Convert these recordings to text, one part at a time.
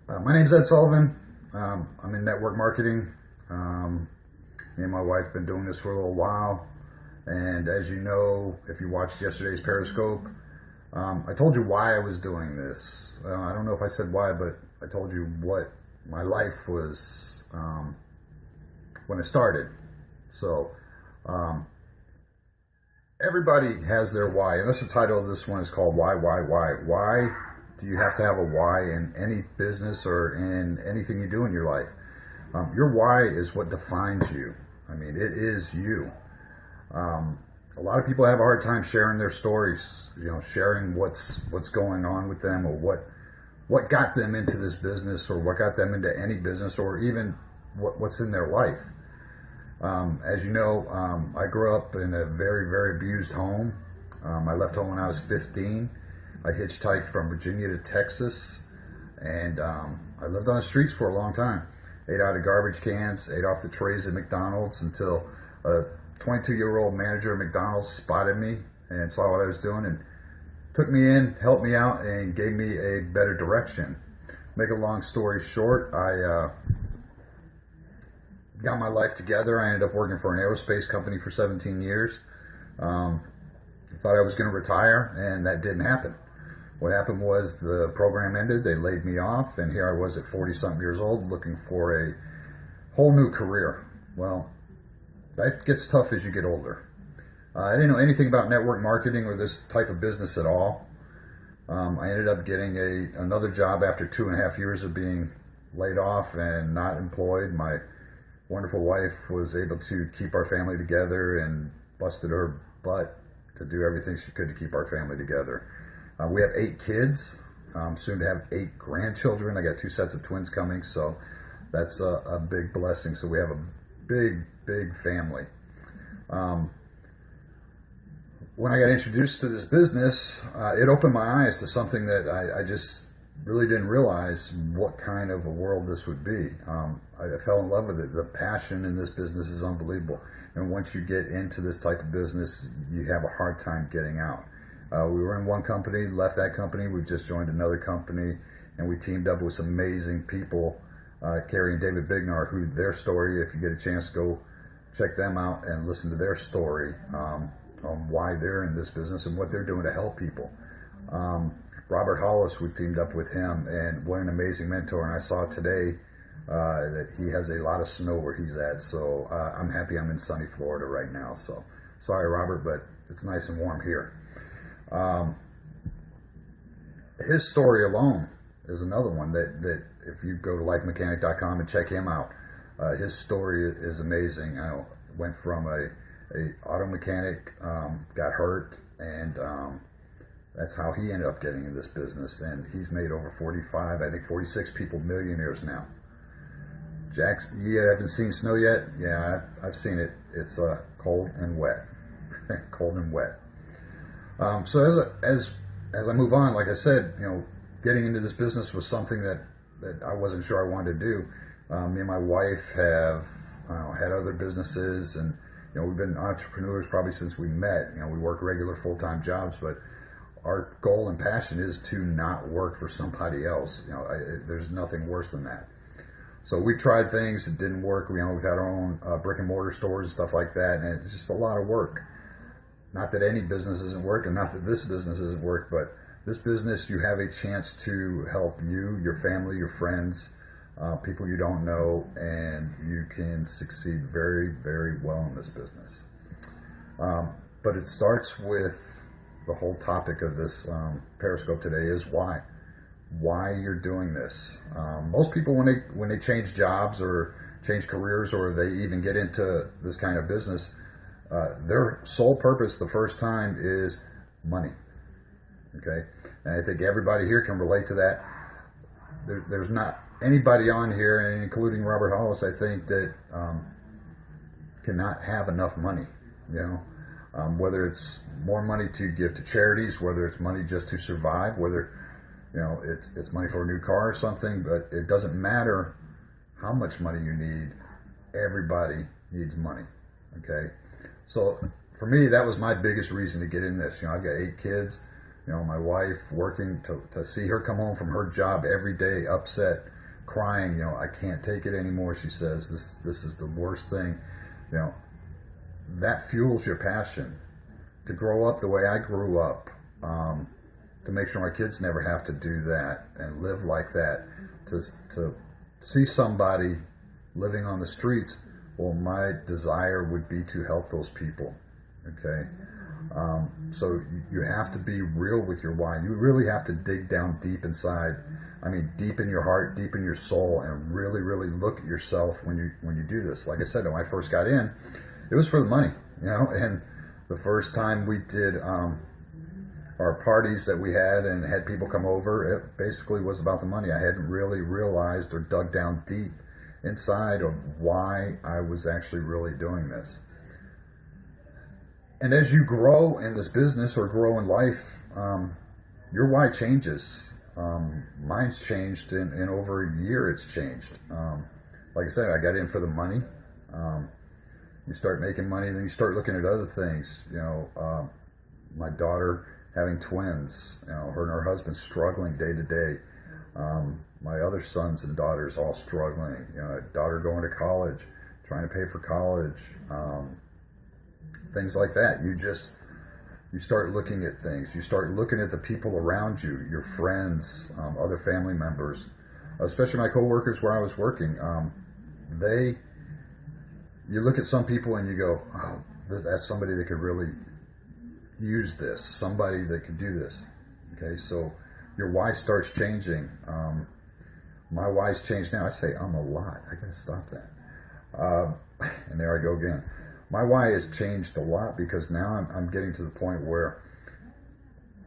My name's Ed Sullivan. I'm in network marketing. Me and my wife have been doing this for a little while. And as you know, if you watched yesterday's Periscope, I told you why I was doing this. I don't know if I said why, but I told you what my life was when it started. So everybody has their why. And that's the title of this one is called Why, Why, Why. Why do you have to have a why in any business or in anything you do in your life? Your why is what defines you. I mean, it is you. A lot of people have a hard time sharing their stories, sharing what's going on with them, or what got them into this business, or what got them into any business, or even what's in their life. As you know, I grew up in a very, very abused home. I left home when I was 15. I hitchhiked from Virginia to Texas, and I lived on the streets for a long time. Ate out of garbage cans, ate off the trays at McDonald's until a 22-year-old manager at McDonald's spotted me and saw what I was doing and took me in, helped me out, and gave me a better direction. Make a long story short, I got my life together. I ended up working for an aerospace company for 17 years. Thought I was going to retire, and that didn't happen. What happened was the program ended, they laid me off, and here I was at 40-something years old looking for a whole new career. Well, that gets tough as you get older. I didn't know anything about network marketing or this type of business at all. I ended up getting another job after 2.5 years of being laid off and not employed. My wonderful wife was able to keep our family together and busted her butt to do everything she could to keep our family together. We have 8 kids, soon to have 8 grandchildren. I got 2 sets of twins coming, so that's a big blessing. So we have a big, big family. When I got introduced to this business, it opened my eyes to something that I just really didn't realize what kind of a world this would be. I fell in love with it. The passion in this business is unbelievable. And once you get into this type of business, you have a hard time getting out. We were in one company, left that company. We just joined another company, and we teamed up with some amazing people, Carrie and David Bignar, who their story, if you get a chance, go check them out and listen to their story on why they're in this business and what they're doing to help people. Robert Hollis, we've teamed up with him, and what an amazing mentor. And I saw today that he has a lot of snow where he's at, so I'm happy I'm in sunny Florida right now. So sorry, Robert, but it's nice and warm here. His story alone is another one that if you go to lifemechanic.com and check him out, his story is amazing. I went from a auto mechanic, got hurt, and that's how he ended up getting in this business. And he's made over 45, I think 46 people millionaires now. Jax, you haven't seen snow yet? Yeah, I've seen it. It's cold and wet. Cold and wet. So as I move on, like I said, getting into this business was something that I wasn't sure I wanted to do. Me and my wife have had other businesses, and we've been entrepreneurs probably since we met. We work regular full-time jobs, but our goal and passion is to not work for somebody else. There's nothing worse than that. So we've tried things that didn't work. We've had our own brick and mortar stores and stuff like that, and it's just a lot of work. Not that any business isn't work, and not that this business isn't work, but this business, you have a chance to help you, your family, your friends, people you don't know, and you can succeed very, very well in this business. But it starts with the whole topic of this Periscope today is why. Why you're doing this. Most people, when they change jobs or change careers, or they even get into this kind of business, their sole purpose the first time is money. Okay, and I think everybody here can relate to that. There's not anybody on here, and including Robert Hollis, I think, that cannot have enough money. Whether it's more money to give to charities, whether it's money just to survive, whether it's money for a new car or something, but it doesn't matter how much money you need. Everybody needs money. Okay, so for me, that was my biggest reason to get in this. I've got 8 kids. My wife working to see her come home from her job every day upset crying, I can't take it anymore. She says, this is the worst thing. You know, that fuels your passion to grow up the way I grew up, to make sure my kids never have to do that and live like that, to see somebody living on the streets. Well, my desire would be to help those people. Okay. So you have to be real with your why. You really have to dig down deep inside. I mean, deep in your heart, deep in your soul, and really, really look at yourself when you do this. Like I said, when I first got in, it was for the money, and the first time we did our parties that we had and had people come over, it basically was about the money. I hadn't really realized or dug down deep inside of why I was actually really doing this. And as you grow in this business or grow in life, your why changes. Mine's changed in over a year. It's changed. Like I said, I got in for the money. You start making money, then you start looking at other things. My daughter having twins, her and her husband struggling day to day. My other sons and daughters all struggling. A daughter going to college, trying to pay for college, things like that. You start looking at things. You start looking at the people around you, your friends, other family members, especially my coworkers where I was working. You look at some people and you go, oh, that's somebody that could really use this, somebody that could do this. Okay, so your why starts changing. My why's changed now. I say a lot. I gotta stop that. And there I go again. My why has changed a lot because now I'm getting to the point where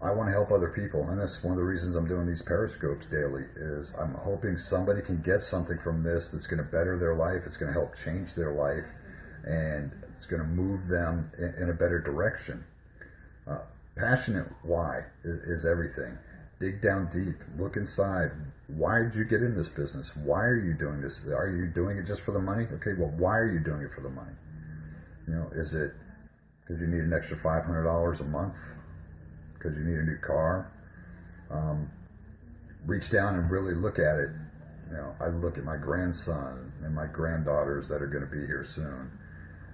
I want to help other people, and that's one of the reasons I'm doing these Periscopes daily. Is I'm hoping somebody can get something from this that's going to better their life. It's going to help change their life, and it's going to move them in a better direction. Passionate why is everything. Dig down deep. Look inside. Why did you get in this business? Why are you doing this? Are you doing it just for the money? Okay, well, why are you doing it for the money? Is it because you need an extra $500 a month? Because you need a new car? Reach down and really look at it. I look at my grandson and my granddaughters that are going to be here soon.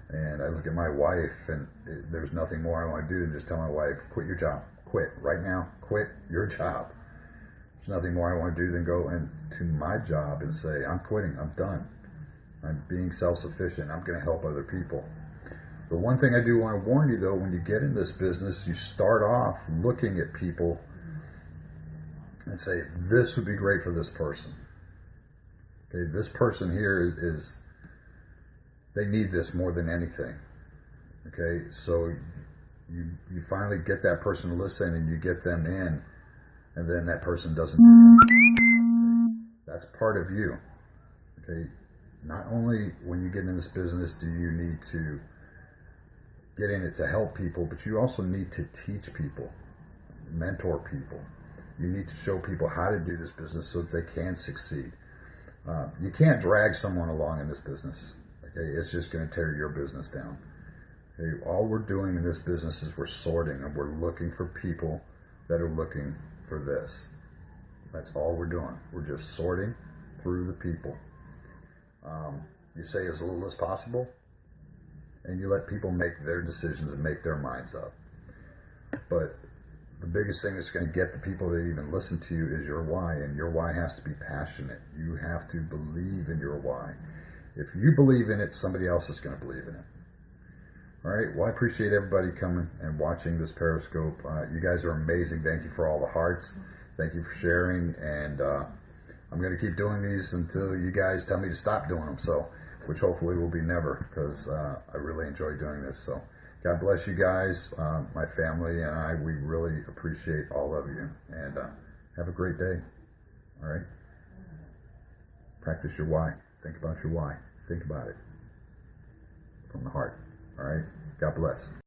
And I look at my wife, and there's nothing more I want to do than just tell my wife, quit your job. Quit right now. Quit your job. There's nothing more I want to do than go into my job and say, I'm quitting. I'm done. I'm being self-sufficient. I'm going to help other people. The one thing I do want to warn you, though, when you get in this business, you start off looking at people and say, this would be great for this person. Okay, this person here is they need this more than anything. Okay, so you finally get that person to listen and you get them in, and then that person doesn't do that. That's part of you. Okay, not only when you get in this business do you need to get in it to help people, but you also need to teach people, mentor people. You need to show people how to do this business so that they can succeed. You can't drag someone along in this business. Okay, it's just going to tear your business down. Okay, all we're doing in this business is we're sorting, and we're looking for people that are looking for this. That's all we're doing. We're just sorting through the people. You say as little as possible, and you let people make their decisions and make their minds up. But the biggest thing that's going to get the people to even listen to you is your why, and your why has to be passionate. You have to believe in your why. If you believe in it, somebody else is going to believe in it. All right, well, I appreciate everybody coming and watching this Periscope. You guys are amazing. Thank you for all the hearts. Thank you for sharing, and I'm going to keep doing these until you guys tell me to stop doing them, which hopefully will be never, because I really enjoy doing this. So God bless you guys. My family and I, we really appreciate all of you, and have a great day. All right? Practice your why. Think about your why. Think about it from the heart. All right? God bless.